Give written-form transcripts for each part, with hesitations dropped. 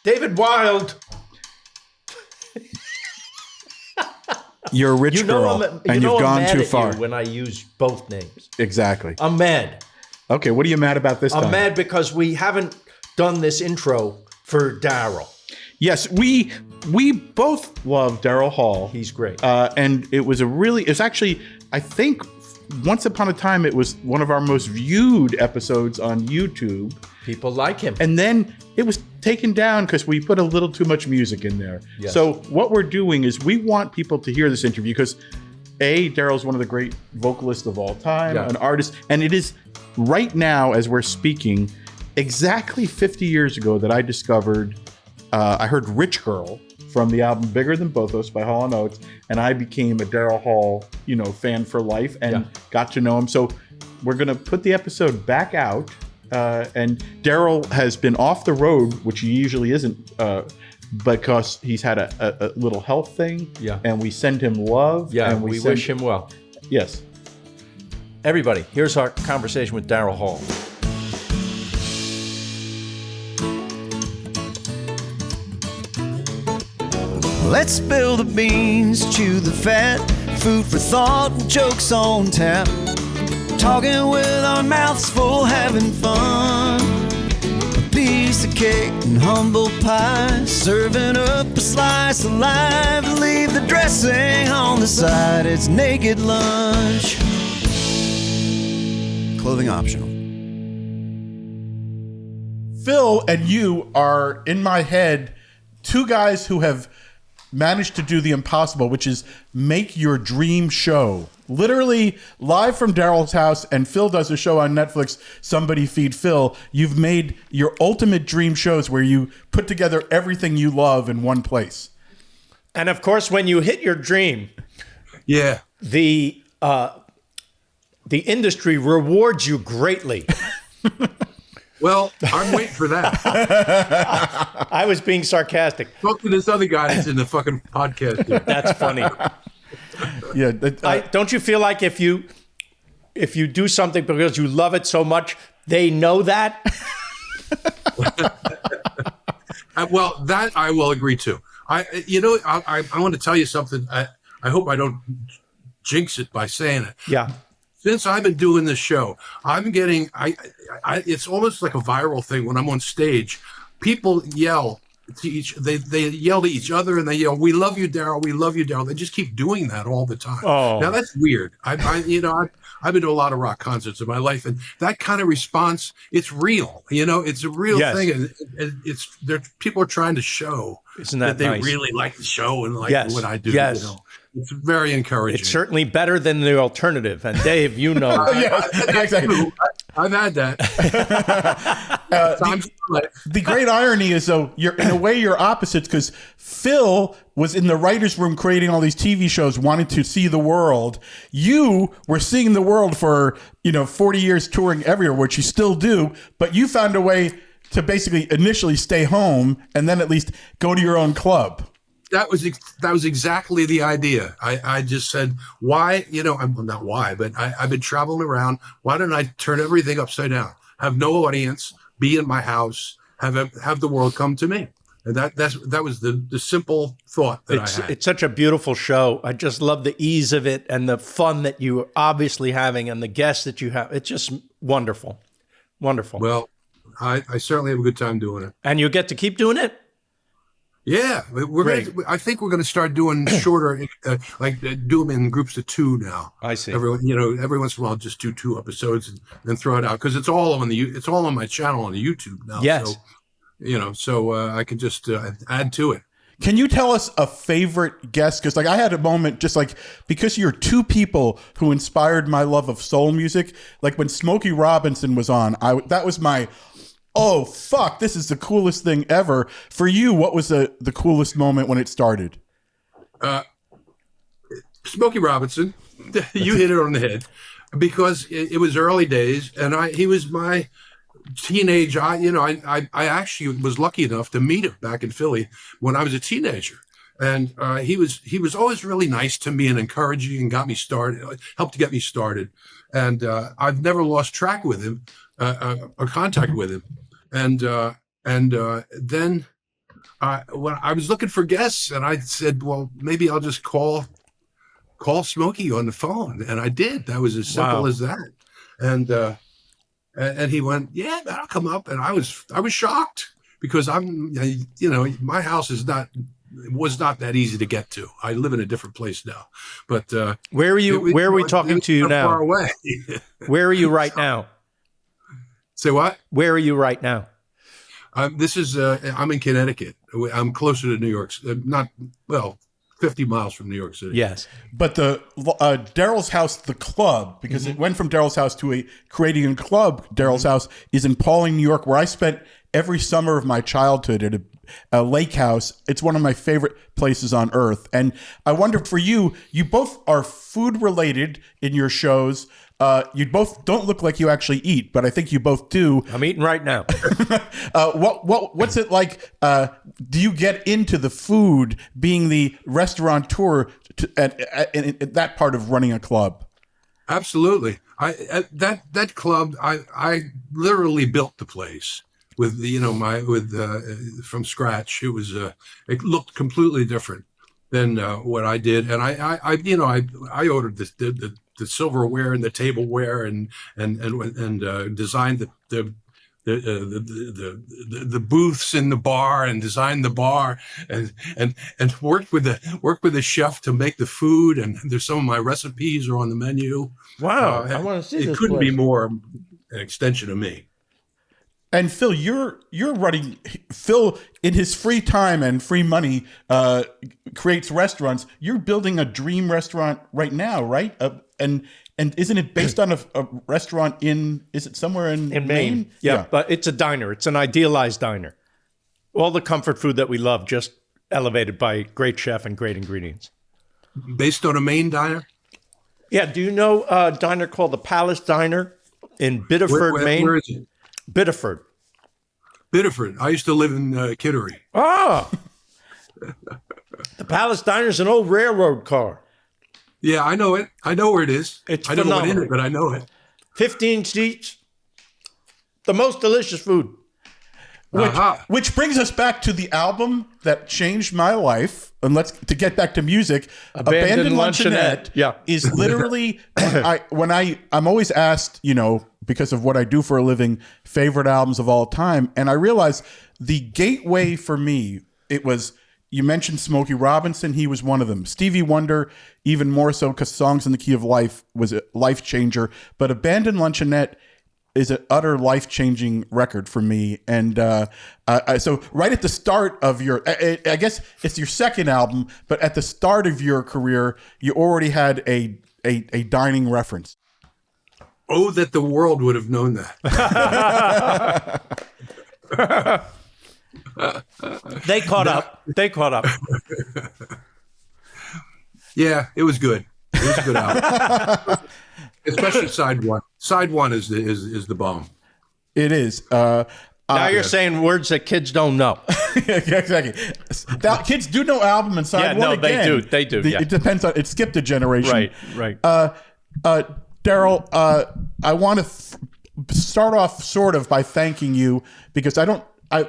David Wild. You're a rich girl, and you've gone too far. When I use both names. Exactly. I'm mad. Okay, what are you mad about this time? I'm mad because we haven't done this intro for Daryl. Yes, we both love Daryl Hall. He's great. And it's actually, I think, once upon a time, it was one of our most viewed episodes on YouTube. People like him. And then it was taken down because we put a little too much music in there. Yes. So what we're doing is we want people to hear this interview because Daryl's one of the great vocalists of all time, an artist. And it is right now, as we're speaking, exactly 50 years ago that I discovered, I heard Rich Girl from the album Bigger Than Both of Us by Hall & Oates. And I became a Daryl Hall, fan for life and got to know him. So we're going to put the episode back out. And Daryl has been off the road, which he usually isn't, because he's had a little health thing. Yeah. And we send him love. Yeah, and we wish him well. Yes. Everybody, here's our conversation with Daryl Hall. Let's spill the beans, chew the fat, food for thought and jokes on tap. Talking with our mouths full, having fun. A piece of cake and humble pie, serving up a slice of life. Leave the dressing on the side, it's naked lunch. Clothing optional. Phil and you are, in my head, two guys who have managed to do the impossible, which is make your dream show. Literally live from Daryl's house, and Phil does a show on Netflix, Somebody Feed Phil. You've made your ultimate dream shows where you put together everything you love in one place. And of course, when you hit your dream, the industry rewards you greatly. Well, I'm waiting for that. I was being sarcastic. Talk to this other guy that's in the fucking podcast here. That's funny. Yeah. Don't you feel like if you do something because you love it so much, they know that? Well, that I will agree to. I want to tell you something. I hope I don't jinx it by saying it. Yeah. Since I've been doing this show, I'm getting, it's almost like a viral thing when I'm on stage. People yell to they yell to each other and they yell, "We love you, Daryl. We love you, Daryl." They just keep doing that all the time. Oh. Now that's weird. I've been to a lot of rock concerts in my life, and that kind of response, it's real. It's a real thing, and people are trying to show that they nice? really like the show and like what I do. Yes. It's very encouraging. It's certainly better than the alternative. And Dave, you know. Yes, exactly. I've had that. The great irony is, though, in a way you're opposites, because Phil was in the writer's room creating all these TV shows, wanting to see the world. You were seeing the world for 40 years, touring everywhere, which you still do, but you found a way to basically initially stay home and then at least go to your own club. That was exactly the idea. I just said, why, not why, but I've been traveling around. Why don't I turn everything upside down? Have no audience, be in my house, have the world come to me. And that was the simple thought that I had. It's such a beautiful show. I just love the ease of it and the fun that you are obviously having and the guests that you have. It's just wonderful. Wonderful. Well, I certainly have a good time doing it. And you get to keep doing it? Yeah, I think we're going to start doing shorter, do them in groups of two now. I see. Every once in a while, just do 2 episodes and then throw it out because it's all on my channel on the YouTube now. Yes. So, I can just add to it. Can you tell us a favorite guest? Because I had a moment because you're two people who inspired my love of soul music. Like when Smokey Robinson was on, that was my, oh, fuck, this is the coolest thing ever. For you, what was the coolest moment when it started? Smokey Robinson, you hit it on the head because it was early days and he was my teenage. I actually was lucky enough to meet him back in Philly when I was a teenager. And he was always really nice to me and encouraging and got me started, helped to get me started. And I've never lost track with him, or contact with him. And then when I was looking for guests, and I said, well, maybe I'll just call Smokey on the phone, and I did. That was as simple as that. And he went, yeah, that'll come up, and I was shocked because my house was not that easy to get to. I live in a different place now, but where are you? Where are we talking to you now? Far away. Where are you right now? Say what? Where are you right now? I'm in Connecticut. I'm closer to New York. 50 miles from New York City. Yes. But the Daryl's house, the club, because it went from Daryl's house to creating a club, Daryl's house, is in Pauling, New York, where I spent every summer of my childhood at a lake house. It's one of my favorite places on earth. And I wonder, for you both are food related in your shows. You both don't look like you actually eat, but I think you both do. I'm eating right now. What's it like? Do you get into the food, being the restaurateur at that part of running a club? Absolutely. That club, I literally built the place with from scratch. It was it looked completely different than what I did, and I ordered the silverware and the tableware and designed the booths in the bar and designed the bar and worked with the chef to make the food, and there's some of my recipes are on the menu. Wow, I want to see this. It couldn't place. be more an extension of me. And Phil, you're running. Phil, in his free time and free money, creates restaurants. You're building a dream restaurant right now, right? And isn't it based on a restaurant is it somewhere in Maine? Yeah, but it's a diner. It's an idealized diner. All the comfort food that we love, just elevated by great chef and great ingredients. Based on a Maine diner? Yeah. Do you know a diner called the Palace Diner in Biddeford, Maine? Where is it? Biddeford. I used to live in Kittery. Ah! The Palace Diner is an old railroad car. Yeah, I know it. I know where it is. I don't know what's in it, but I know it. 15 seats. The most delicious food. Which brings us back to the album that changed my life. And to get back to music, Abandoned Luncheonette is literally I'm always asked, because of what I do for a living, favorite albums of all time. And I realized the gateway for me, it was, you mentioned Smokey Robinson, he was one of them. Stevie Wonder, even more so, because Songs in the Key of Life was a life changer. But Abandoned Luncheonette is an utter life-changing record for me. And so right at the start of I guess it's your second album, but at the start of your career, you already had a dining reference. Oh, that the world would have known that. They caught up. Yeah, it was good. It was a good album. Especially side one. Side one is the bomb. It is. Now you're saying words that kids don't know. Exactly. Kids do know album and side one. No, they do. Yeah. It depends on. It skipped a generation. Right. Daryl, I want to start off sort of by thanking you because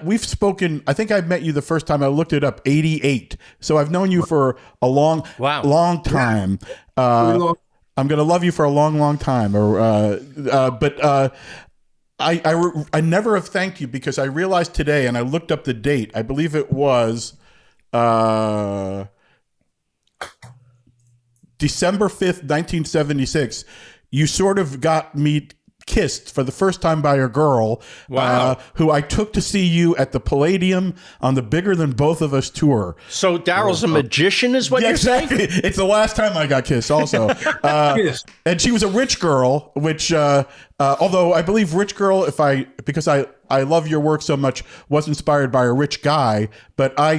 we've spoken. I think I met you the first time I looked it up. 88. So I've known you for a long time. I'm going to love you for a long, long time. But I never have thanked you because I realized today, and I looked up the date. I believe it was December 5th, 1976. You sort of got me kissed for the first time by a girl who I took to see you at the Palladium on the Bigger Than Both of Us tour. So Daryl's a magician is what you're saying? It's the last time I got kissed also. And she was a rich girl, which although I believe rich girl, because I love your work so much, was inspired by a rich guy, but I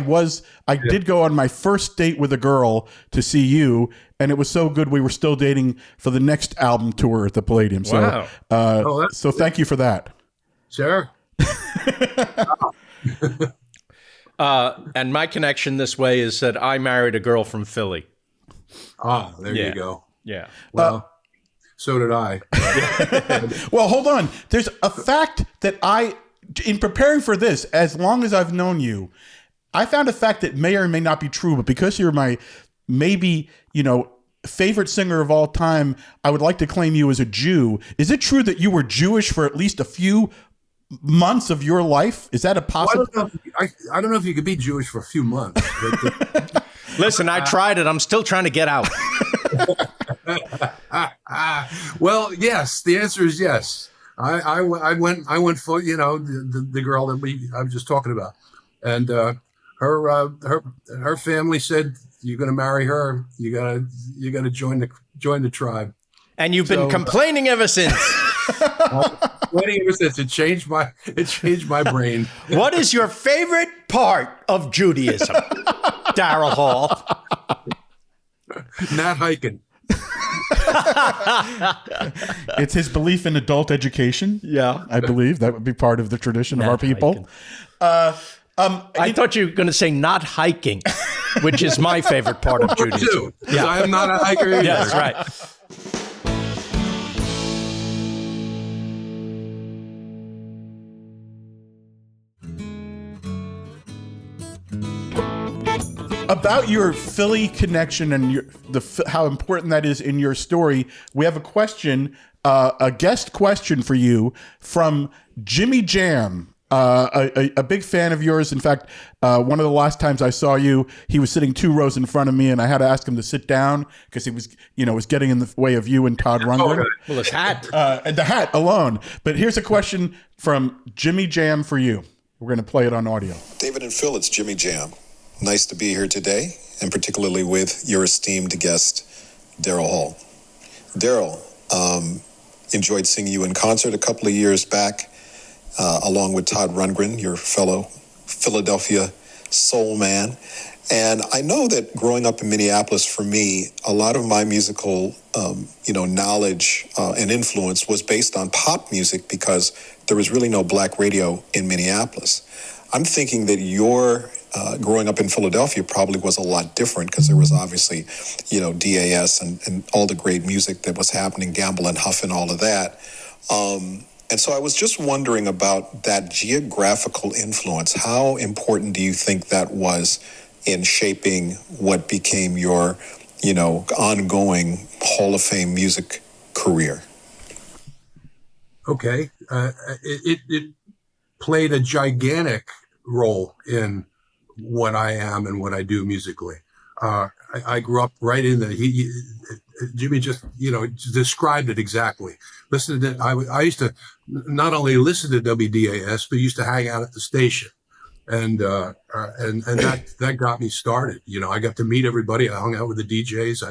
did go on my first date with a girl to see you, and it was so good we were still dating for the next album tour at the Palladium. So, so thank you for that. Sure. And my connection this way is that I married a girl from Philly. Ah, there you go. Yeah. Well, so did I. Well, hold on. There's a fact that in preparing for this, as long as I've known you, I found a fact that may or may not be true, but because you're my maybe, favorite singer of all time, I would like to claim you as a Jew. Is it true that you were Jewish for at least a few months of your life? Is that a possible? Well, I don't know if you could be Jewish for a few months. But, Listen, I tried it. I'm still trying to get out. well, yes. The answer is yes. I went for the girl that I was just talking about, and her family said, "You're going to marry her. You got to join the tribe." And you've been complaining ever since. Complaining ever since. It changed my brain. What is your favorite part of Judaism, Daryl Hall? Not hiking. It's his belief in adult education. Yeah, I believe that would be part of the tradition of our people. I thought you were going to say not hiking, which is my favorite part of Judaism. Too, yeah, I am not a hiker either. Yes, right. About your Philly connection and how important that is in your story, we have a question, a guest question for you from Jimmy Jam, a big fan of yours. In fact, one of the last times I saw you, he was sitting 2 rows in front of me, and I had to ask him to sit down because he was getting in the way of you and Todd Rundgren. Well, his hat. And the hat alone. But here's a question from Jimmy Jam for you. We're going to play it on audio. David and Phil, it's Jimmy Jam. Nice to be here today, and particularly with your esteemed guest, Daryl Hall. Daryl, enjoyed seeing you in concert a couple of years back, along with Todd Rundgren, your fellow Philadelphia soul man. And I know that growing up in Minneapolis, for me, a lot of my musical, knowledge and influence was based on pop music because there was really no black radio in Minneapolis. I'm thinking that your growing up in Philadelphia probably was a lot different because there was obviously, DAS and all the great music that was happening, Gamble and Huff and all of that. And so I was just wondering about that geographical influence. How important do you think that was in shaping what became your, ongoing Hall of Fame music career? Okay. It played a gigantic role in what I am and what I do musically. I grew up right in Jimmy just, described it exactly. I used to not only listen to WDAS, but used to hang out at the station. And that got me started. I got to meet everybody. I hung out with the DJs.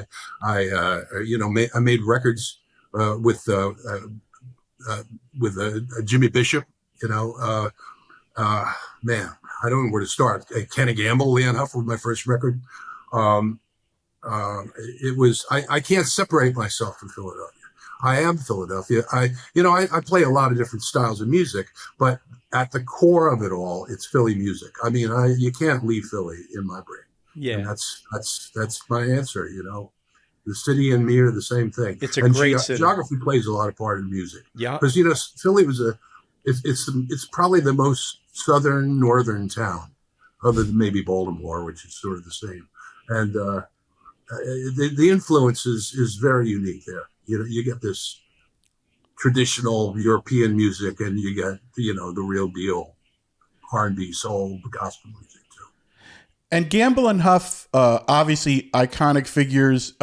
I made records with Jimmy Bishop. Man, I don't know where to start. Kenny Gamble, Leon Huff was my first record. It was I can't separate myself from Philadelphia. I am Philadelphia. I play a lot of different styles of music, but at the core of it all, it's Philly music. I mean, you can't leave Philly in my brain. Yeah, and that's my answer. The city and me are the same thing. It's a great city. Geography plays a lot of part in music. Yeah, because Philly was it's probably the most northern town, other than maybe Baltimore, which is sort of the same. And the influence is very unique there. You get this traditional European music, and you get the real deal R&B, soul, gospel music too. And Gamble and Huff, obviously iconic figures.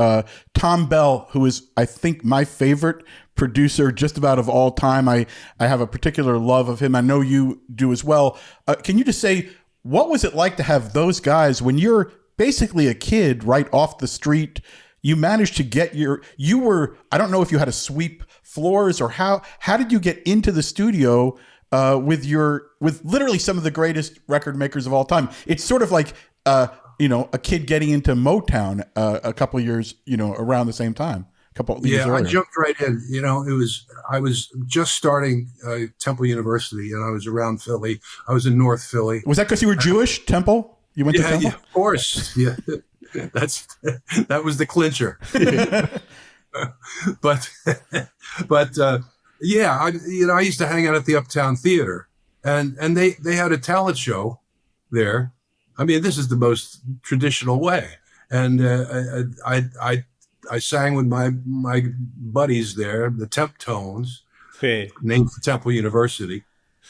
Tom Bell, who is, I think, my favorite producer just about of all time. I have a particular love of him. I know you do as well. Can you just say, what was it like to have those guys when you're basically a kid right off the street? You managed to get I don't know if you had to sweep floors or how did you get into the studio with literally some of the greatest record makers of all time? It's sort of like, a kid getting into Motown a couple of years, around the same time. Yeah, I jumped right in. I was just starting Temple University, and I was around Philly. I was in North Philly. Was that because you were Jewish? Temple? You went to Temple? Yeah, of course. Yeah, that was the clincher. but yeah, I used to hang out at the Uptown Theater, and they had a talent show there I mean, this is the most traditional way. And I sang with my buddies there, the Temp Tones, named for Temple University.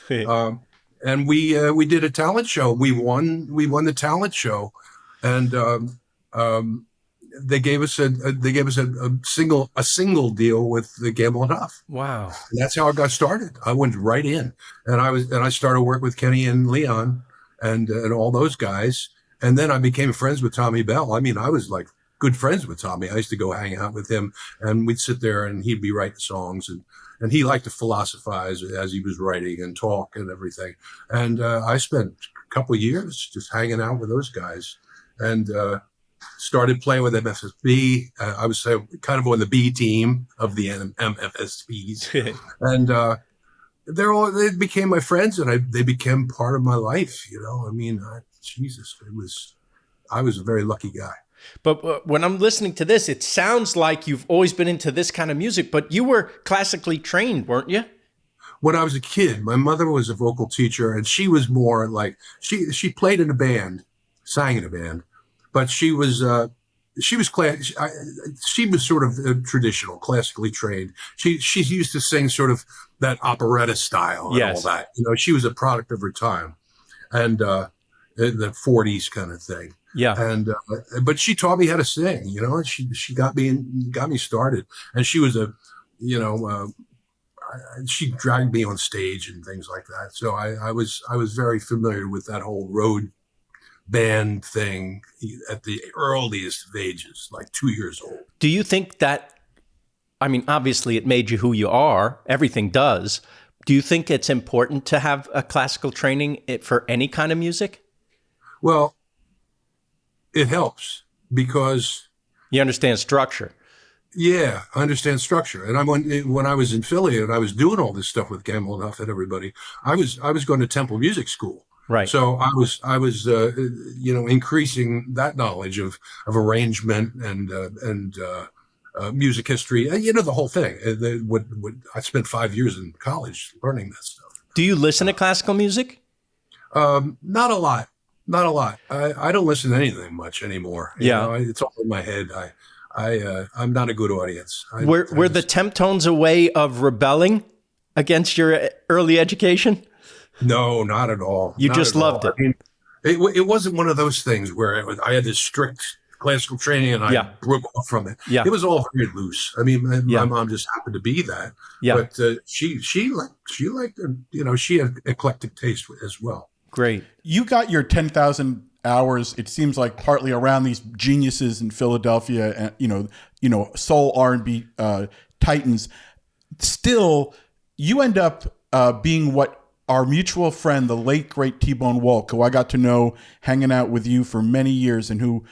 And we did a talent show. We won the talent show, and they gave us a single deal with the Gamble and Huff. Wow. And that's how I got started. I went right in, and I started work with Kenny and Leon and all those guys. And then I became friends with Tommy Bell. I mean, I was like good friends with Tommy. I used to go hang out with him, and we'd sit there and he'd be writing songs, and he liked to philosophize as he was writing and talk and everything. And I spent a couple of years just hanging out with those guys, and started playing with MFSB. I was kind of on the B team of the MFSBs, and they became my friends, and they became part of my life. You know, I mean, Jesus, I was a very lucky guy. But when I'm listening to this, it sounds like you've always been into this kind of music, but you were classically trained, weren't you? When I was a kid, my mother was a vocal teacher, and she was more like, she played in a band, sang in a band, but she was sort of traditional, classically trained. She's used to sing sort of that operetta style and all that. You know, she was a product of her time, and the 40s kind of thing. Yeah. And but she taught me how to sing, you know, and she got me started. And she was she dragged me on stage and things like that. So I was very familiar with that whole road band thing at the earliest of ages, like 2 years old. Do you think that, I mean, obviously it made you who you are, everything does. Do you think it's important to have a classical training for any kind of music? Well, it helps because you understand structure. Yeah, I understand structure. And when I was in Philly and I was doing all this stuff with Gamble and Huff and everybody, I was going to Temple Music School. Right. So I was increasing that knowledge of arrangement and music history. The whole thing. I spent 5 years in college learning that stuff. Do you listen to classical music? Not a lot. Not a lot. I don't listen to anything much anymore. You know, it's all in my head. I'm not a good audience. Were the Temp Tones a way of rebelling against your early education? No, not at all. You just loved it. I mean, it wasn't one of those things where I had this strict classical training and I broke off from it. Yeah. It was all very loose. I mean, my mom just happened to be that. Yeah. But she liked, she had eclectic taste as well. Great. You got your 10,000 hours, it seems like, partly around these geniuses in Philadelphia and, soul R&B titans. Still, you end up being what our mutual friend, the late, great T-Bone Walk, who I got to know hanging out with you for many years, and who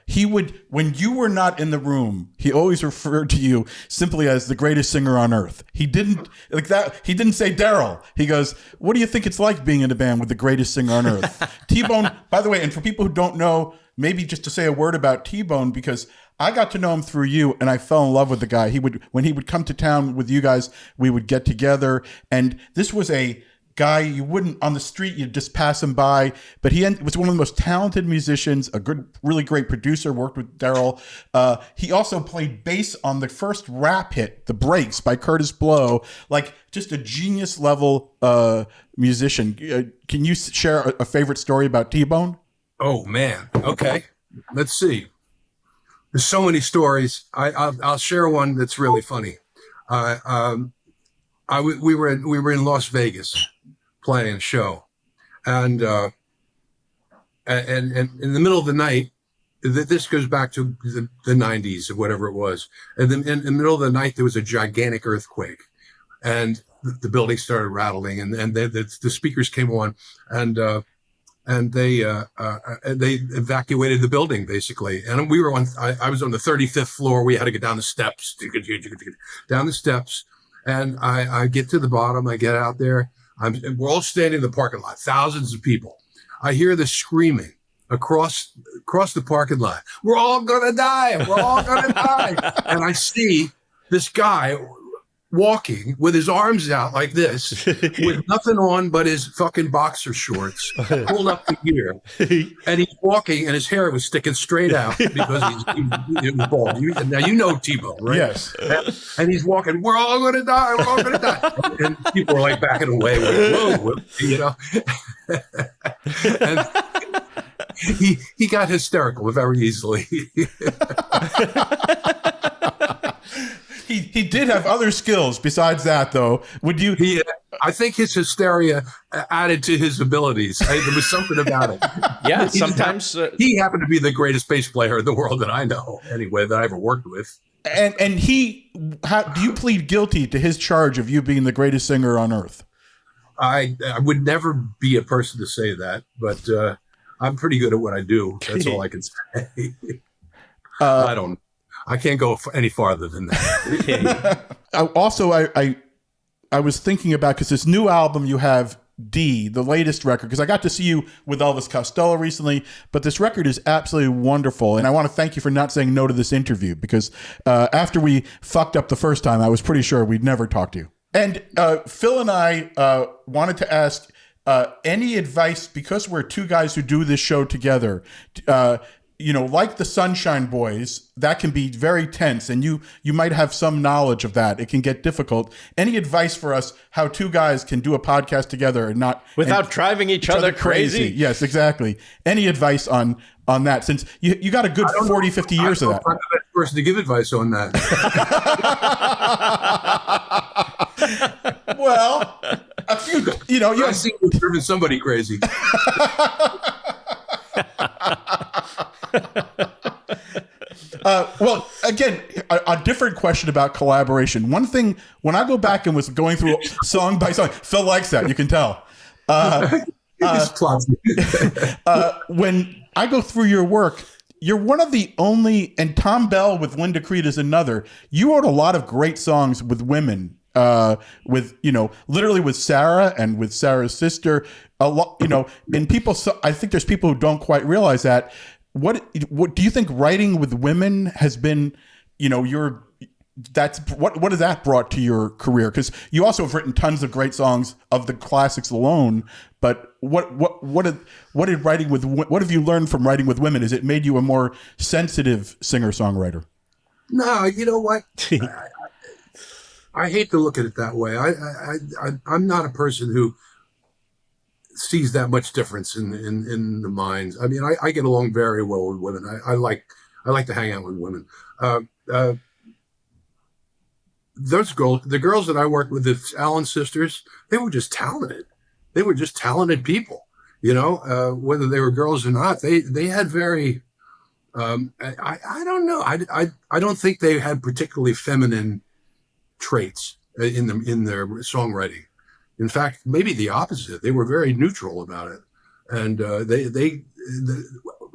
he would, when you were not in the room, he always referred to you simply as the greatest singer on earth. He didn't like that. He didn't say Daryl. He goes, "What do you think it's like being in a band with the greatest singer on earth?" T-Bone, by the way, and for people who don't know, maybe just to say a word about T-Bone, because I got to know him through you and I fell in love with the guy. When he would come to town with you guys, we would get together, and this was a guy you wouldn't, on the street, you'd just pass him by, but he was one of the most talented musicians, a good, really great producer, worked with Daryl. He also played bass on the first rap hit, The Breaks by Curtis Blow, like just a genius level musician. Can you share a favorite story about T-Bone? Oh man. Okay. Let's see. There's so many stories. I'll share one that's really funny. We were in Las Vegas playing a show, and in the middle of the night, this goes back to the 90s or whatever it was. And then in the middle of the night, there was a gigantic earthquake, and the building started rattling, and the speakers came on, and they evacuated the building basically. And we were I was on the 35th floor. We had to get down the steps, and I get to the bottom. I get out there. We're all standing in the parking lot, thousands of people. I hear the screaming across the parking lot. We're all gonna die. We're all gonna die. And I see this guy walking with his arms out like this, with nothing on but his fucking boxer shorts pulled up to here, and he's walking, and his hair was sticking straight out because he was bald. Now you know Tebow, right? Yes. And he's walking. We're all going to die. We're all going to die. And people are like backing away. Whoa, whoa, you know. And he got hysterical very easily. He did have other skills besides that, though. Would you? I think his hysteria added to his abilities. There was something about it. Yeah, sometimes he happened to be the greatest bass player in the world that I know, anyway, that I ever worked with. And do you plead guilty to his charge of you being the greatest singer on earth? I would never be a person to say that, but I'm pretty good at what I do. That's all I can say. I don't. I can't go any farther than that. I was thinking about, because this new album you have, D, the latest record, because I got to see you with Elvis Costello recently, but this record is absolutely wonderful. And I want to thank you for not saying no to this interview, because after we fucked up the first time, I was pretty sure we'd never talk to you. And Phil and I wanted to ask any advice, because we're two guys who do this show together, like the Sunshine Boys, that can be very tense, and you might have some knowledge of that. It can get difficult. Any advice for us how two guys can do a podcast together and not without driving each other crazy? Yes, exactly. Any advice on that, since you got a good 40, 50 years of that? I'm the best person to give advice on that. Well, a few, I've seen you driven somebody crazy. Well, again, a different question about collaboration. One thing, when I go back and was going through song by song, Phil likes that, you can tell. When I go through your work, you're one of the only, and Tom Bell with Linda Creed is another. You wrote a lot of great songs with women, literally with Sarah and with Sarah's sister. A lot, and people. I think there's people who don't quite realize that. What do you think writing with women has been? What has that brought to your career? Because you also have written tons of great songs of the classics alone. But what have you learned from writing with women? Has it made you a more sensitive singer-songwriter? No, you know what? I hate to look at it that way. I'm not a person who sees that much difference in the minds. I mean, I get along very well with women. I like to hang out with women. Those girls, the girls that I worked with, the Allen sisters, they were just talented. They were just talented people. Whether they were girls or not, they had very. I don't know. I don't think they had particularly feminine traits in their songwriting. In fact, maybe the opposite. They were very neutral about it. And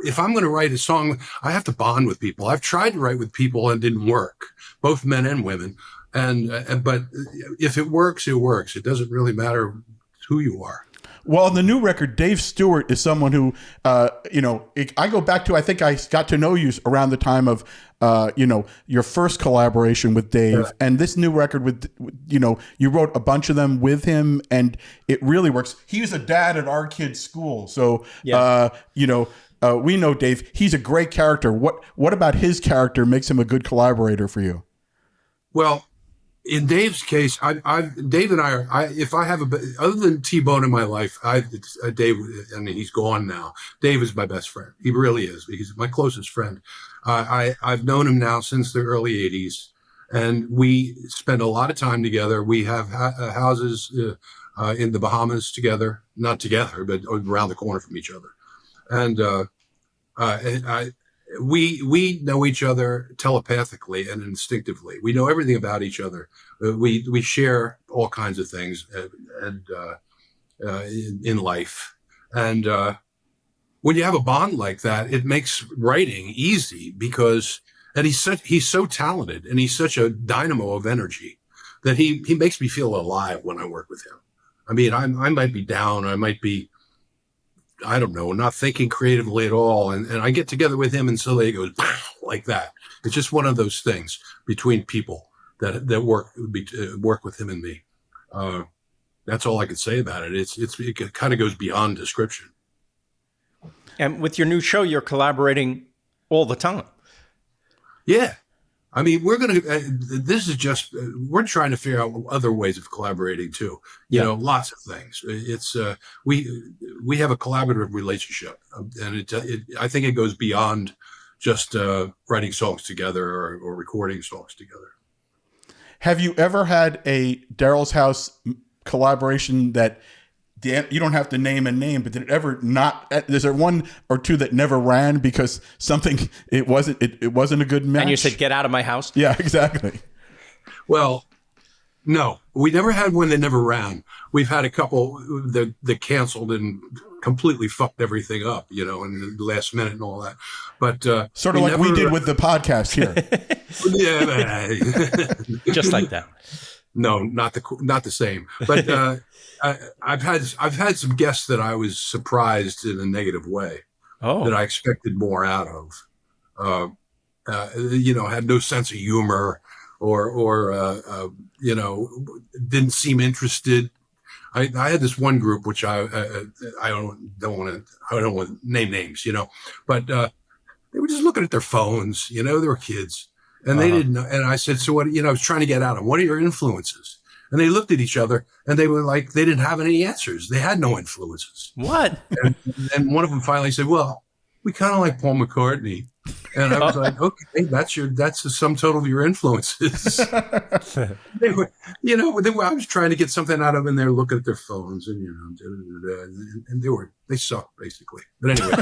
if I'm going to write a song, I have to bond with people. I've tried to write with people and it didn't work, both men and women. But if it works, it works. It doesn't really matter who you are. Well, on the new record, Dave Stewart is someone who, I go back to, I think I got to know you around the time of, your first collaboration with Dave. Yeah. And this new record with, you wrote a bunch of them with him, and it really works. He was a dad at our kids' school. So, yeah. We know Dave. He's a great character. What about his character makes him a good collaborator for you? Well, in Dave's case, Dave and I if I have other than T-Bone in my life, Dave, I mean, he's gone now. Dave is my best friend. He really is. He's my closest friend. I've known him now since the early 80s, and we spend a lot of time together. We have houses in the Bahamas together, not together, but around the corner from each other. And we know each other telepathically and instinctively. We know everything about each other. We share all kinds of things in life. And when you have a bond like that, it makes writing easy because he's so talented and he's such a dynamo of energy that he makes me feel alive when I work with him. I mean, I might be down. I might be, I don't know, not thinking creatively at all. And I get together with him and suddenly it goes like that. It's just one of those things between people that work with him and me. That's all I could say about it. It kind of goes beyond description. And with your new show, you're collaborating all the time. Yeah. I mean, we're trying to figure out other ways of collaborating too. You know, lots of things. It's, we have a collaborative relationship, and I think it goes beyond just writing songs together or recording songs together. Have you ever had a Daryl's House collaboration that you don't have to name a name, but did it ever not? Is there one or two that never ran because it wasn't a good match? And you said, "Get out of my house." Yeah, exactly. Well, no, we never had one that never ran. We've had a couple that canceled and completely fucked everything up, you know, in the last minute and all that. But sort of like we did with the podcast here. Yeah, just like that. No, not the same. But I've had some guests that I was surprised in a negative way. Oh, that I expected more out of. You know, had no sense of humor, or you know, didn't seem interested. I had this one group which I don't want to name names, you know, but they were just looking at their phones, you know, they were kids, and they didn't know. And I said, so what? You know, I was trying to get out of them. What are your influences? And they looked at each other, and they were like, they didn't have any answers. They had no influences. What? And one of them finally said, well, we kind of like Paul McCartney. And I was like, okay, that's the sum total of your influences. They were, you know, I was trying to get something out of them, and they're looking at their phones, and you know, and they suck basically. But anyway,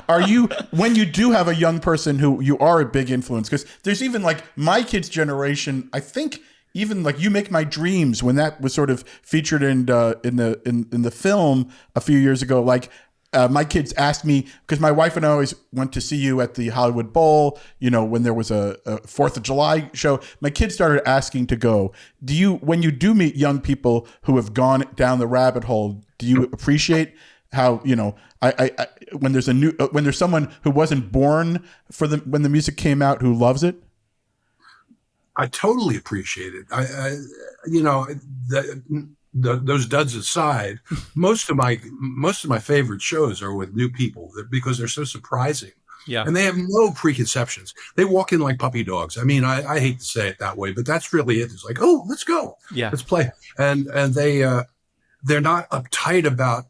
Are you, when you do have a young person who you are a big influence? Because there's even like my kids' generation, I think. Even like You Make My Dreams, when that was sort of featured in the film a few years ago, like my kids asked me, because my wife and I always went to see you at the Hollywood Bowl, you know, when there was a 4th of July show. My kids started asking to go. When you do meet young people who have gone down the rabbit hole, do you appreciate how, you know, when there's someone who wasn't born when the music came out who loves it? I totally appreciate it. You know, those duds aside, most of my favorite shows are with new people because they're so surprising. Yeah. And they have no preconceptions. They walk in like puppy dogs. I mean, I hate to say it that way, but that's really it. It's like, oh, let's go. Yeah. Let's play. And they're not uptight about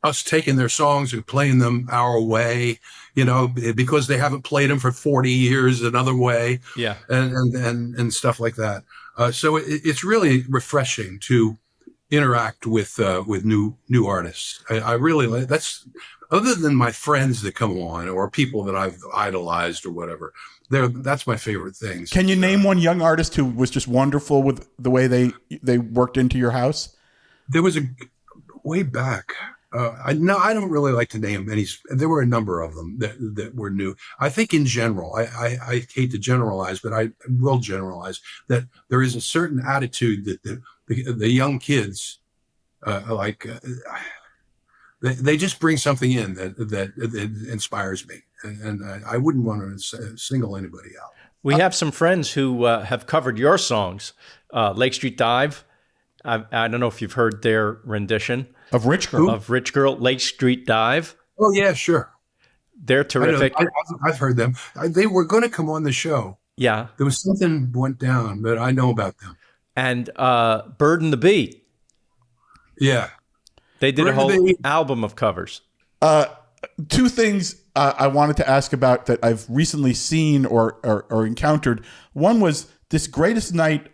us taking their songs and playing them our way, you know, because they haven't played them for 40 years another way. Yeah. And stuff like that. So it's really refreshing to interact with new artists. I really like that's, other than my friends that come on or people that I've idolized or whatever. That's my favorite things. Can you name one young artist who was just wonderful with the way they worked into your house? There was way back. I don't really like to name any. There were a number of them that were new. I think in general, I hate to generalize, but I will generalize that there is a certain attitude that the young kids they just bring something in that inspires me, and I wouldn't want to single anybody out. We have some friends who have covered your songs. Lake Street Dive. I don't know if you've heard their rendition. Of Rich Girl? Of Rich Girl, Lake Street Dive. Oh, yeah, sure. They're terrific. I've heard them. They were going to come on the show. Yeah. There was something went down, but I know about them. And Bird and the Bee. Yeah. They did a whole album of covers. Two things I wanted to ask about that I've recently seen or encountered. One was this Greatest Night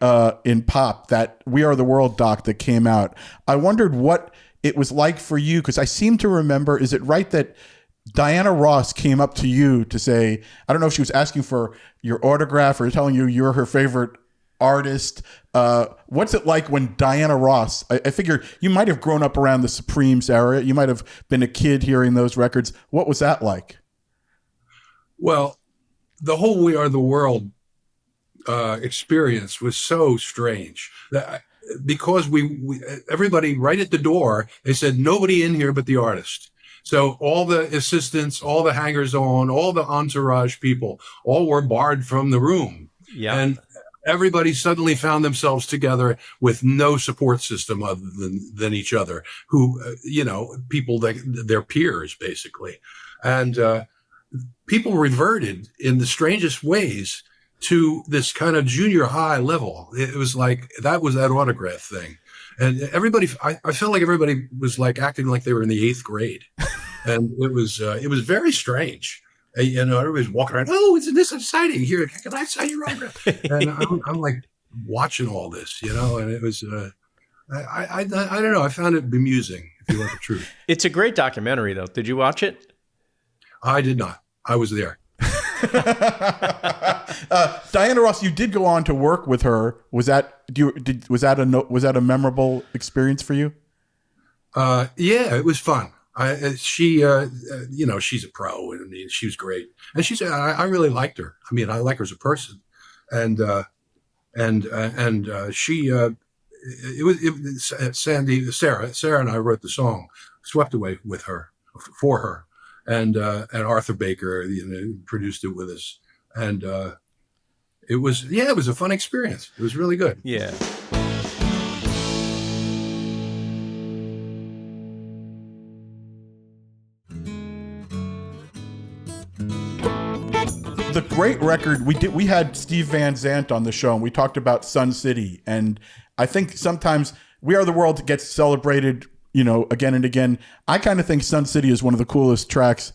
in Pop, that We Are the World doc that came out. I wondered what it was like for you, because I seem to remember, is it right that Diana Ross came up to you to say, I don't know if she was asking for your autograph or telling you you're her favorite artist. What's it like when Diana Ross, I figure you might have grown up around the Supremes era. You might have been a kid hearing those records. What was that like? Well, the whole We Are the World experience was so strange that because we everybody right at the door, they said nobody in here but the artist. So all the assistants, all the hangers on, all the entourage people, all were barred from the room. Yeah. And everybody suddenly found themselves together with no support system other than each other, who, people like their peers, basically. And people reverted in the strangest ways to this kind of junior high level. It was like, that was that autograph thing. And I felt like everybody was like acting like they were in the 8th grade. And it was very strange. Everybody's walking around. Oh, isn't this exciting? Here, can I sign your autograph? And I'm like watching all this, and it was. I don't know. I found it bemusing, if you want the truth. It's a great documentary, though. Did you watch it? I did not. I was there. Diana Ross, you did go on to work with her. Was that a memorable experience for you? Yeah, it was fun. She's a pro, and I mean, she was great, and I really liked her. I mean, I like her as a person, and Sarah and I wrote the song "Swept Away" with her, for her, and Arthur Baker, produced it with us, and it was a fun experience. It was really good. Yeah. The great record we had Steve Van Zandt on the show, and we talked about Sun City, and I think sometimes We Are the World gets celebrated, again and again. I kind of think Sun City is one of the coolest tracks.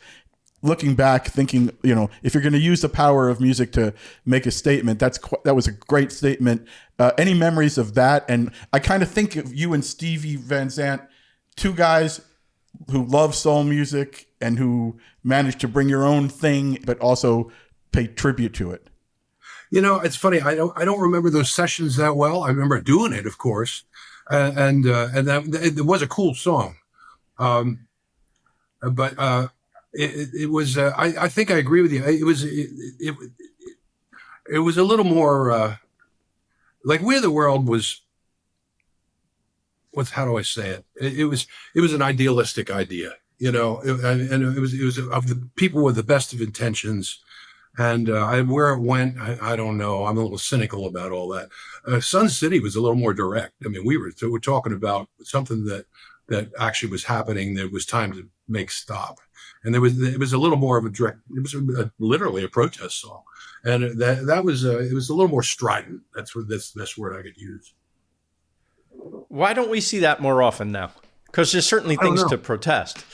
Looking back, thinking, if you're going to use the power of music to make a statement, that was a great statement. Any memories of that? And I kind of think of you and Stevie Van Zandt, two guys who love soul music and who managed to bring your own thing, but also pay tribute to it. It's funny. I don't remember those sessions that well. I remember doing it, of course, and that it was a cool song, but it was. I think I agree with you. It was a little more like We Are the World was. How do I say it? It was an idealistic idea, and it was of the people with the best of intentions. And where it went, I don't know. I'm a little cynical about all that. Sun City was a little more direct. I mean, we were talking about something that actually was happening. That was time to make stop, and it was a little more of a direct. It was literally a protest song, and it was a little more strident. That's the best word I could use. Why don't we see that more often now? Because there's certainly things to protest.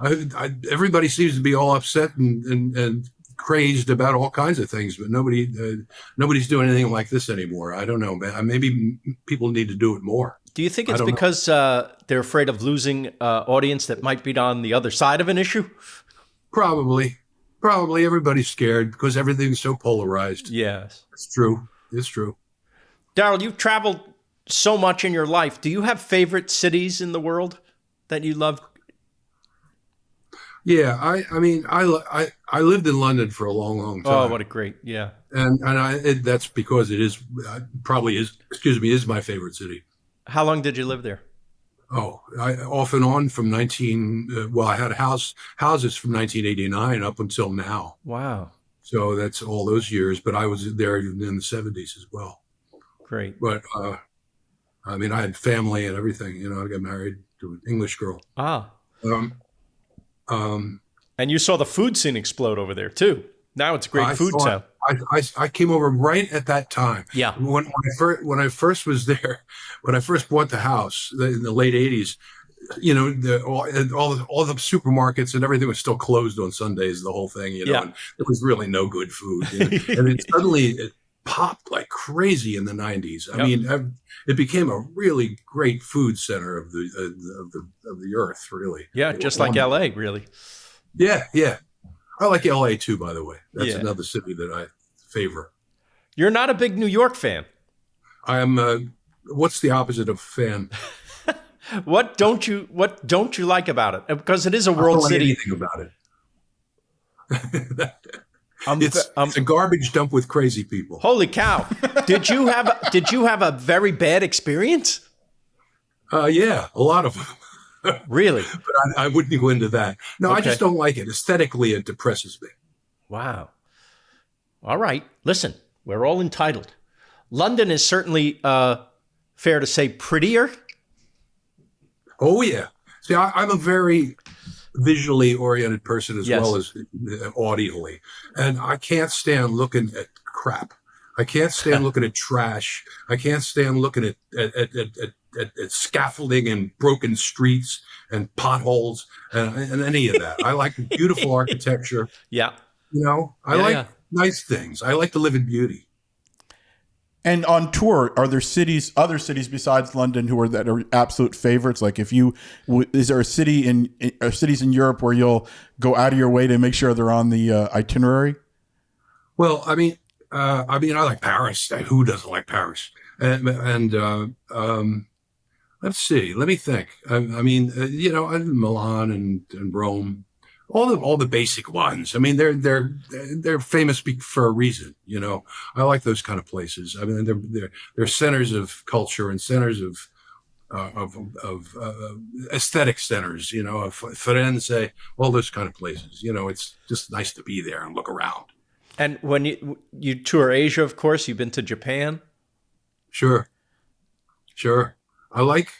Everybody seems to be all upset and crazed about all kinds of things, but nobody's doing anything like this anymore. I don't know, man. Maybe people need to do it more. Do you think it's because they're afraid of losing audience that might be on the other side of an issue? Probably everybody's scared because everything's so polarized. Yes, it's true. Daryl, you've traveled so much in your life. Do you have favorite cities in the world that you love? Yeah, I mean, I lived in London for a long time. Oh, what a great, yeah. And that's because it is is my favorite city. How long did you live there? Oh, off and on from I had houses from 1989 up until now. Wow. So that's all those years, but I was there in the 70s as well. Great. But I mean, I had family and everything. I got married to an English girl. Ah. And you saw the food scene explode over there too. Now it's a great food town. I came over right at that time. Yeah. When I first was there, when I first bought the house in the late 80s, all the supermarkets and everything was still closed on Sundays. The whole thing, Yeah. and there was really no good food. And it suddenly popped like crazy in the 90s. I mean, it became a really great food center of the earth, really. Yeah, just like LA, really. Yeah. I like LA too, by the way. That's another city that I favor. You're not a big New York fan. I am. What's the opposite of fan? What don't you like about it? Because it is a world city. Anything about it. It's a garbage dump with crazy people. Holy cow! Did you have a very bad experience? Yeah, a lot of them. Really? But I wouldn't go into that. No, Okay. I just don't like it. Aesthetically, it depresses me. Wow. All right. Listen, We're all entitled. London is certainly, fair to say, prettier. Oh yeah. See, I'm a very visually oriented person as Yes. well as audially, and I can't stand looking at crap. I can't stand looking at trash. I can't stand looking at scaffolding and broken streets and potholes and any of that. I like beautiful architecture. Yeah. I Yeah, like yeah. nice things. I like to live in beauty. And on tour, are there other cities besides London that are absolute favorites? Like, is there cities in Europe where you'll go out of your way to make sure they're on the itinerary? Well, I like Paris. Who doesn't like Paris? And let's see. Let me think. Milan and Rome, all the basic ones. I mean, they're famous for a reason. I like those kind of places. I mean, they're centers of culture and centers of aesthetic centers. Firenze, all those kind of places. It's just nice to be there and look around. And when you tour Asia, of course, you've been to Japan. Sure. I like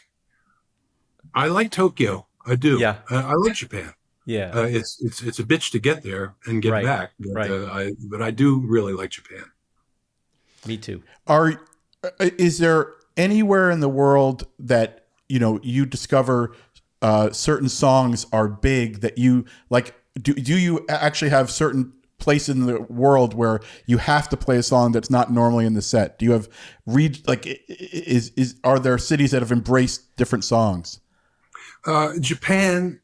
Tokyo. I do. Yeah. I like Japan. Yeah. It's a bitch to get there and get Right, back. But, right. But I do really like Japan. Me too. Is there anywhere in the world that you discover certain songs are big that you like? Do you actually have certain place in the world where you have to play a song that's not normally in the set? Do you have are there cities that have embraced different songs? Japan.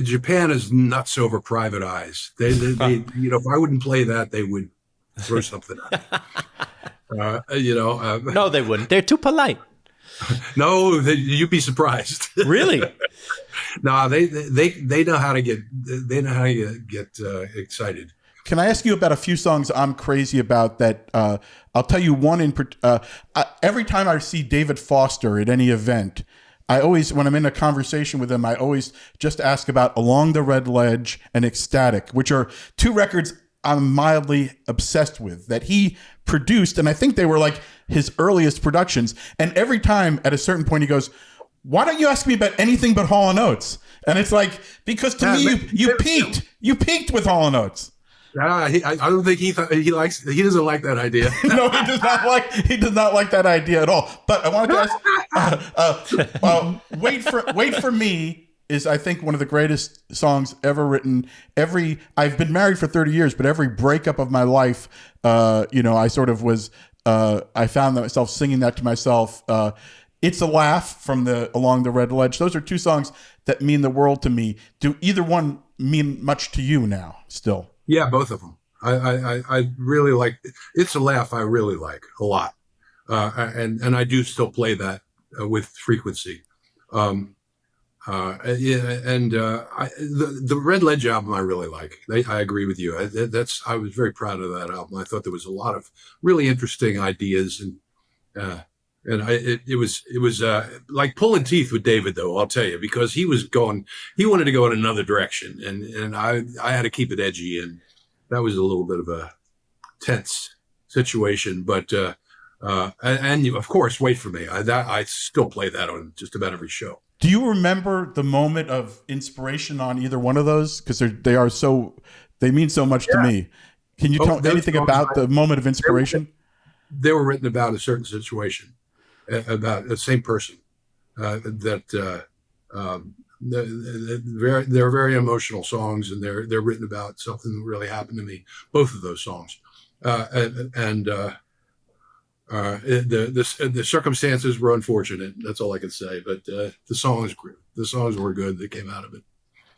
Japan is nuts over Private Eyes. They if I wouldn't play that, they would throw something at me. No, they wouldn't. They're too polite. No, you'd be surprised. Really? No, they know how to get excited. Can I ask you about a few songs I'm crazy about that? I'll tell you one every time I see David Foster at any event, I always, when I'm in a conversation with him, I always just ask about Along the Red Ledge and Ecstatic, which are two records I'm mildly obsessed with that he produced. And I think they were like his earliest productions. And every time at a certain point, he goes, "Why don't you ask me about anything but Hall & Oates?" And it's like, because to me, you peaked with Hall & Oates. I don't think he doesn't like that idea. No, he does not like that idea at all. But I wanted to ask, Wait for Me is, I think, one of the greatest songs ever written. I've been married for 30 years, but every breakup of my life, I sort of was, I found myself singing that to myself. It's a Laugh from the Along the Red Ledge. Those are two songs that mean the world to me. Do either one mean much to you now still? Yeah, both of them. I really like It's a Laugh. I really like a lot, and I do still play that with frequency. The Red Ledge album I really like. I agree with you. I was very proud of that album. I thought there was a lot of really interesting ideas, and it was like pulling teeth with David, though, I'll tell you, because he wanted to go in another direction, and I had to keep it edgy, and that was a little bit of a tense situation. But and you, of course, Wait for Me. I still play that on just about every show. Do you remember the moment of inspiration on either one of those? Because they mean so much to me. Can you tell anything about the moment of inspiration? They were written about a certain situation. About the same person, they're very emotional songs, and they're written about something that really happened to me. Both of those songs, the circumstances were unfortunate. That's all I can say. But the songs were good that came out of it.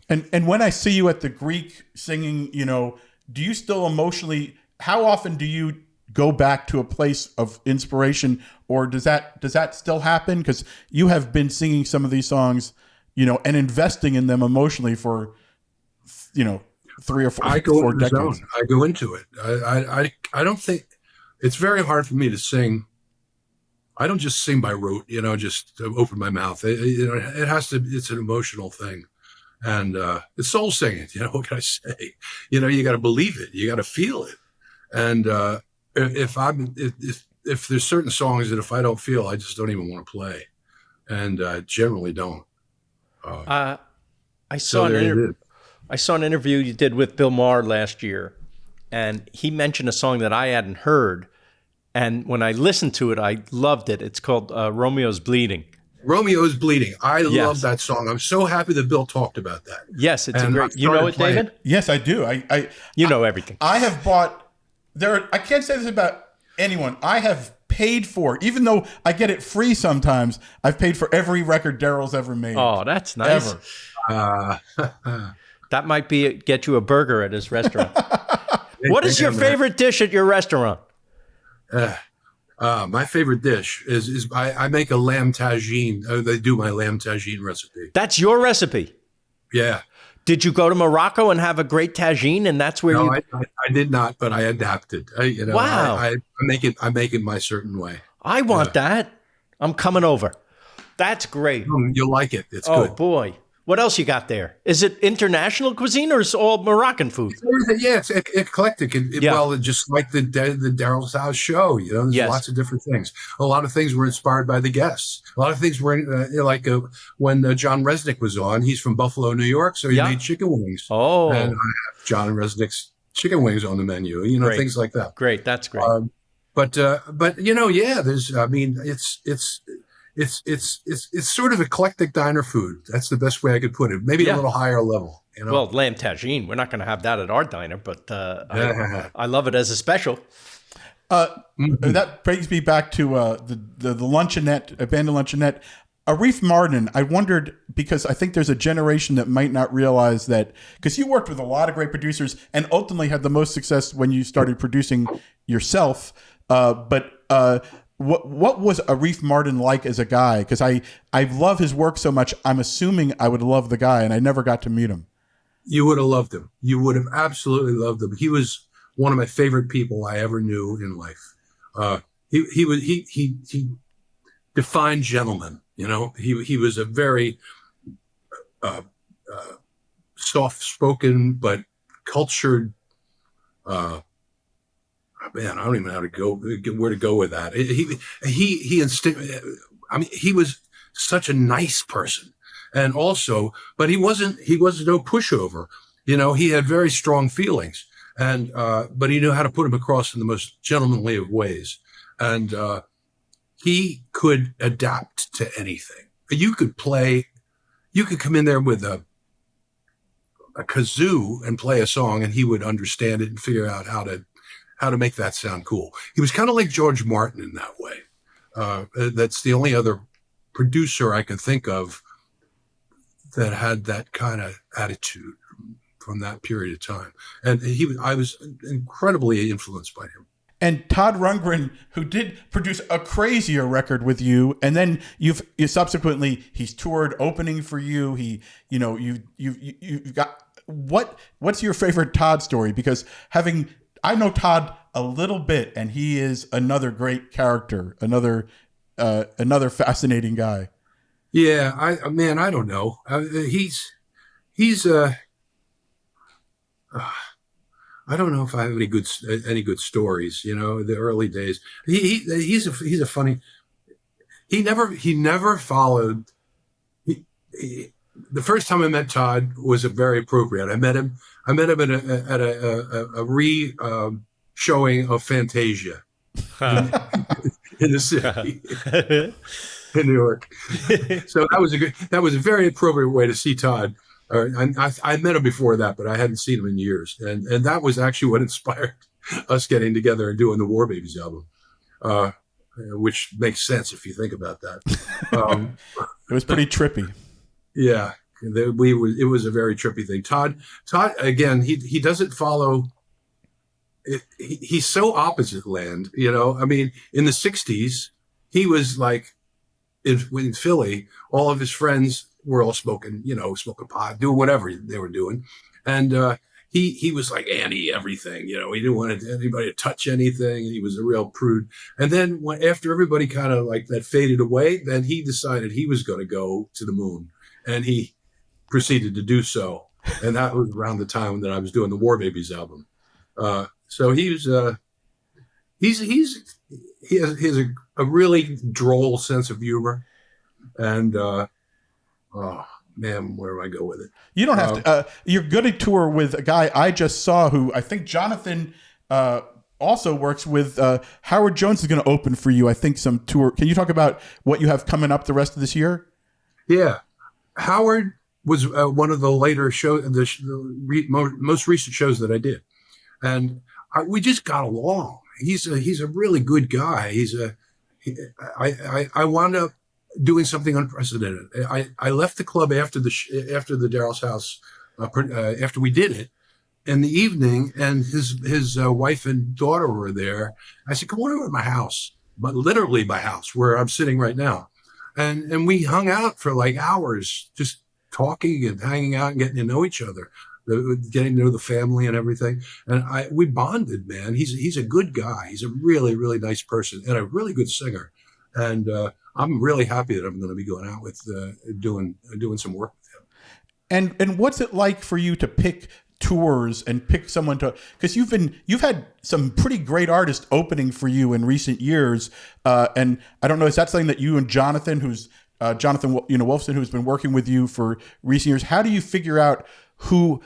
And when I see you at the Greek singing, do you still emotionally? How often do you go back to a place of inspiration, or does that still happen? Because you have been singing some of these songs, and investing in them emotionally for, 3 or 4 decades. I go into it. I don't think it's very hard for me to sing. I don't just sing by rote, just to open my mouth. It has to. It's an emotional thing, and it's soul singing. What can I say? You got to believe it. You got to feel it. And if there's certain songs that if I don't feel, I just don't even want to play, and generally don't. I saw an interview you did with Bill Maher last year, and he mentioned a song that I hadn't heard. And when I listened to it, I loved it. It's called Romeo's Bleeding. Romeo's Bleeding. I love that song. I'm so happy that Bill talked about that. Yes, it's a great. You know it, David? Yes, I do. You know everything. I have bought. I can't say this about anyone. I have paid for, even though I get it free sometimes. I've paid for every record Daryl's ever made. Oh, that's nice. Ever. That might get you a burger at his restaurant. What is your favorite dish at your restaurant? My favorite dish is I make a lamb tagine. They do my lamb tagine recipe. That's your recipe? Yeah. Did you go to Morocco and have a great tagine, and that's where I did not, but I adapted. Wow. I make it my certain way. I want that. I'm coming over. That's great. You'll like it. It's good. good. Oh, boy. What else you got there? Is it international cuisine or is it all Moroccan food? Yeah, it's eclectic. Well, just like the Daryl's House show, there's lots of different things. A lot of things were inspired by the guests. A lot of things were when John Resnick was on. He's from Buffalo, New York, so he made chicken wings. Oh, and I have John Resnick's chicken wings on the menu. Great. Things like that. Great, that's great. But there's. I mean, it's sort of eclectic diner food. That's the best way I could put it. Maybe a little higher level. Well, lamb tagine. We're not going to have that at our diner, but I love it as a special. That brings me back to the luncheonette, abandoned luncheonette. Arif Mardin, I wondered, because I think there's a generation that might not realize that, because you worked with a lot of great producers and ultimately had the most success when you started producing yourself. What was Arif Mardin like as a guy? Because I love his work so much. I'm assuming I would love the guy, and I never got to meet him. You would have loved him. You would have absolutely loved him. He was one of my favorite people I ever knew in life. He defined gentleman. He was a very soft-spoken but cultured. Man, I don't even know where to go with that. He was such a nice person, and also, but he wasn't no pushover. He had very strong feelings, and but he knew how to put them across in the most gentlemanly of ways, and he could adapt to anything. You could come in there with a kazoo and play a song, and he would understand it and figure out how to make that sound cool. He was kind of like George Martin in that way. That's the only other producer I can think of that had that kind of attitude from that period of time. And I was incredibly influenced by him. And Todd Rundgren, who did produce a crazier record with you, and then you subsequently he's toured opening for you. You've got what's your favorite Todd story? Because I know Todd a little bit, and he is another great character, another fascinating guy. Yeah, I don't know. He's I don't know if I have any good stories. The early days. He's a funny. He never followed. The first time I met Todd was very appropriate. I met him at a showing of Fantasia in the city in New York. So that was a very appropriate way to see Todd. I met him before that, but I hadn't seen him in years, and that was actually what inspired us getting together and doing the War Babies album, which makes sense if you think about that. It was pretty trippy. Yeah, it was a very trippy thing. Todd again, he doesn't follow. He's so opposite land, I mean, in the '60s, he was like in Philly. All of his friends were all smoking pot, doing whatever they were doing, and he was like anti everything. He didn't want anybody to touch anything, and he was a real prude. And then after everybody kind of like that faded away, then he decided he was going to go to the moon. And he proceeded to do so. And that was around the time that I was doing the War Babies album. So he was, he has a really droll sense of humor, and oh man, where do I go with it? You don't have to. You're going to tour with a guy I just saw who I think Jonathan also works with. Howard Jones is going to open for you, I think, some tour. Can you talk about what you have coming up the rest of this year? Yeah. Howard was one of the later most recent shows that I did. And we just got along. He's a really good guy. I wound up doing something unprecedented. I left the club after the Daryl's house, after we did it, in the evening, and his wife and daughter were there. I said, "Come on over to my house," but literally my house where I'm sitting right now, and we hung out for like hours, just talking and hanging out and getting to know each other, getting to know the family and everything. And we bonded, man. He's a good guy. He's a really, really nice person and a really good singer. And I'm really happy that I'm going to be going out with doing some work with him. And what's it like for you to pick tours and pick someone to, because you've had some pretty great artists opening for you in recent years, and I don't know, is that something that you and Jonathan, Wolfson, who's been working with you for recent years, how do you figure out who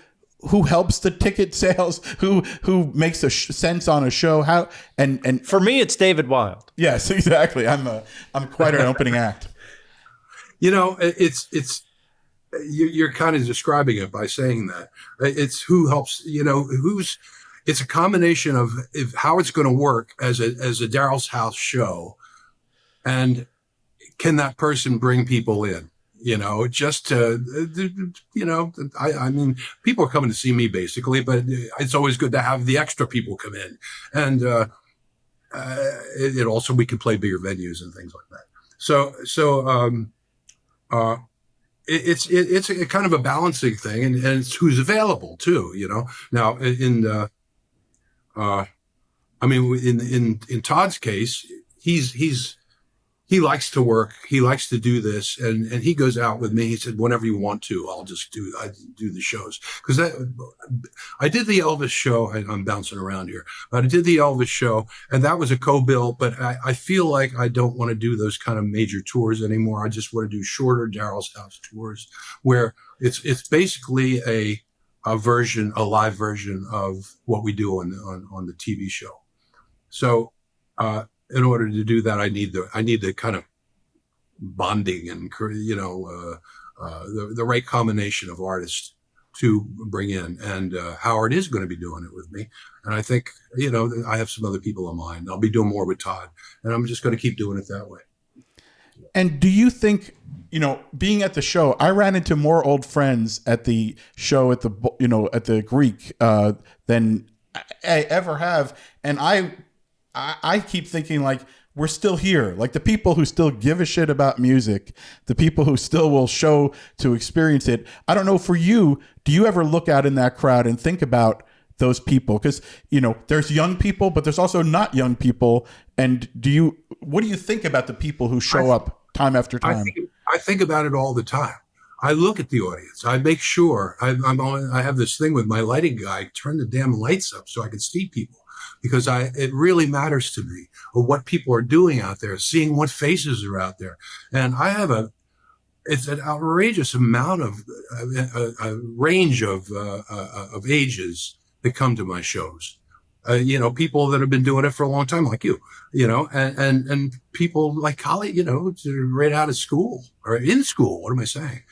helps the ticket sales, who makes sense on a show, how and for me it's David Wild. Yes, exactly. I'm quite an opening act. It's you're kind of describing it by saying that. It's who helps, it's a combination of how it's going to work as a Daryl's House show, and can that person bring people in? Just to, I mean, people are coming to see me basically, but it's always good to have the extra people come in, and it also, we can play bigger venues and things like that. So it's a kind of a balancing thing, and it's who's available too. Now in Todd's case, he likes to work. He likes to do this, and he goes out with me. He said, "Whenever you want to, I do the shows." Because I did the Elvis show. I'm bouncing around here. I did the Elvis show, and that was a co-bill. But I feel like I don't want to do those kind of major tours anymore. I just want to do shorter Daryl's House tours, where it's basically a live version of what we do on the TV show. So. In order to do that, I need the kind of bonding and the right combination of artists to bring in. And Howard is going to be doing it with me, and I think I have some other people in mind. I'll be doing more with Todd, and I'm just going to keep doing it that way. And do you think, being at the show, I ran into more old friends at the show at the Greek than I ever have, and I keep thinking, like, we're still here. Like, the people who still give a shit about music, the people who still will show to experience it. I don't know, for you, do you ever look out in that crowd and think about those people? Because, there's young people, but there's also not young people. And what do you think about the people who show up time after time? I think about it all the time. I look at the audience. I make sure I have this thing with my lighting guy, turn the damn lights up so I can see people. Because it really matters to me what people are doing out there, seeing what faces are out there. And I have it's an outrageous amount of a range of ages that come to my shows. People that have been doing it for a long time, like you, and people like college, right out of school or in school. What am I saying?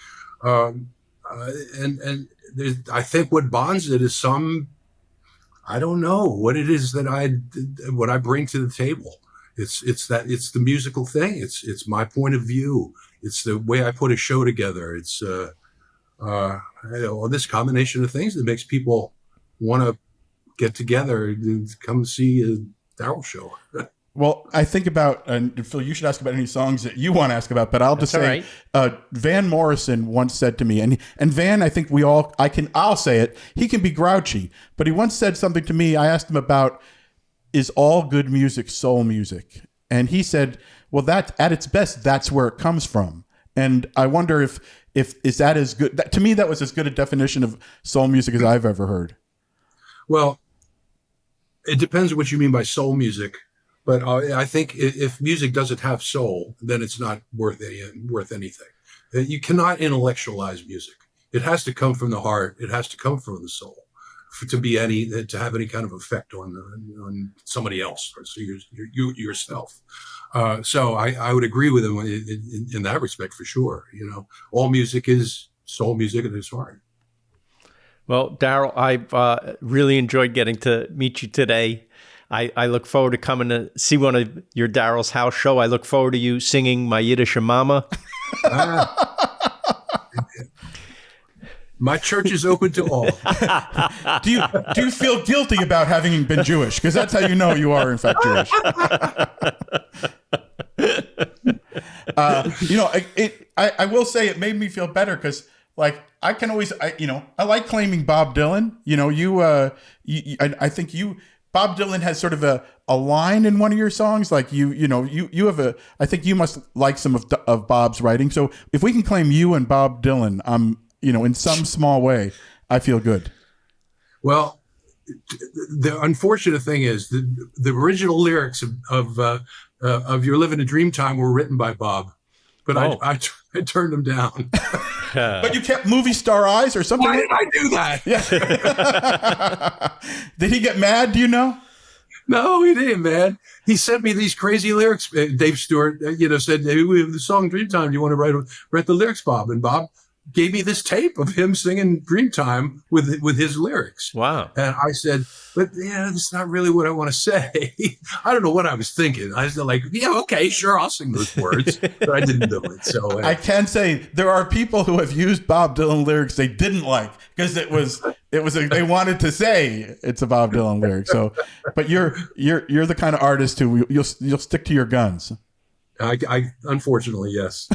I think what bonds it is I don't know what it is what I bring to the table. It's the musical thing. It's my point of view. It's the way I put a show together. It's this combination of things that makes people want to get together and come see a Daryl show. Well, I think about, and Phil, you should ask about any songs that you want to ask about, but I'll just say, right. Van Morrison once said to me, and Van, I think I'll say it, he can be grouchy, but he once said something to me. I asked him about, is all good music soul music? And he said, well, that at its best, that's where it comes from. And I wonder if is that as good, to me, that was as good a definition of soul music as I've ever heard. Well, it depends what you mean by soul music. But I think if music doesn't have soul, then it's not worth anything. You cannot intellectualize music. It has to come from the heart. It has to come from the soul to have any kind of effect on somebody else or yourself. So I would agree with him in that respect for sure. All music is soul music at its heart. Well, Daryl, I've really enjoyed getting to meet you today. I look forward to coming to see one of your Daryl's house show. I look forward to you singing My Yiddish Mama. My church is open to all. Do you feel guilty about having been Jewish? Because that's how you know you are, in fact, Jewish. I will say it made me feel better because, like, I can always, I like claiming Bob Dylan. I think Bob Dylan has sort of a line in one of your songs. Like you have I think you must like some of Bob's writing. So if we can claim you and Bob Dylan, in some small way, I feel good. Well, the unfortunate thing is the original lyrics of You're Living a Dream Time were written by Bob, but I turned them down. But you kept Movie Star Eyes or something? Why did I do that? Yeah. Did he get mad? Do you know? No, he didn't, man. He sent me these crazy lyrics. Dave Stewart, said, "Hey, we have the song Dreamtime. Do you want to write the lyrics, Bob?" And Bob gave me this tape of him singing Dreamtime with his lyrics. Wow. And I said, but that's not really what I want to say. I don't know what I was thinking. I was like, yeah, okay, sure, I'll sing those words. But I didn't do it. So I can say there are people who have used Bob Dylan lyrics they didn't like because they wanted to say it's a Bob Dylan lyric. So, but you're the kind of artist who you'll stick to your guns. I unfortunately, yes.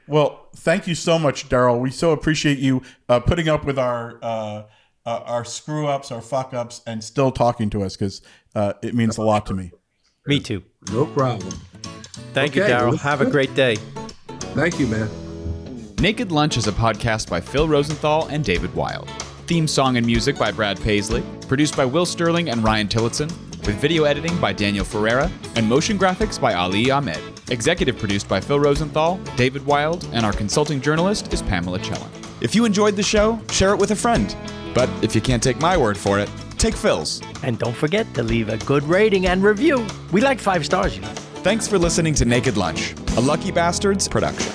Well, thank you so much, Daryl. We so appreciate you putting up with our screw ups, our fuck ups, and still talking to us because it means a lot to me. Me too. No problem. Thank you, Daryl. Have a great day. Thank you, man. Naked Lunch is a podcast by Phil Rosenthal and David Wild. Theme song and music by Brad Paisley. Produced by Will Sterling and Ryan Tillotson. With video editing by Daniel Ferreira. And motion graphics by Ali Ahmed. Executive produced by Phil Rosenthal, David Wild, and our consulting journalist is Pamela Chellan. If you enjoyed the show, share it with a friend. But if you can't take my word for it, take Phil's. And don't forget to leave a good rating and review. We like 5 stars, Thanks for listening to Naked Lunch, a Lucky Bastards production.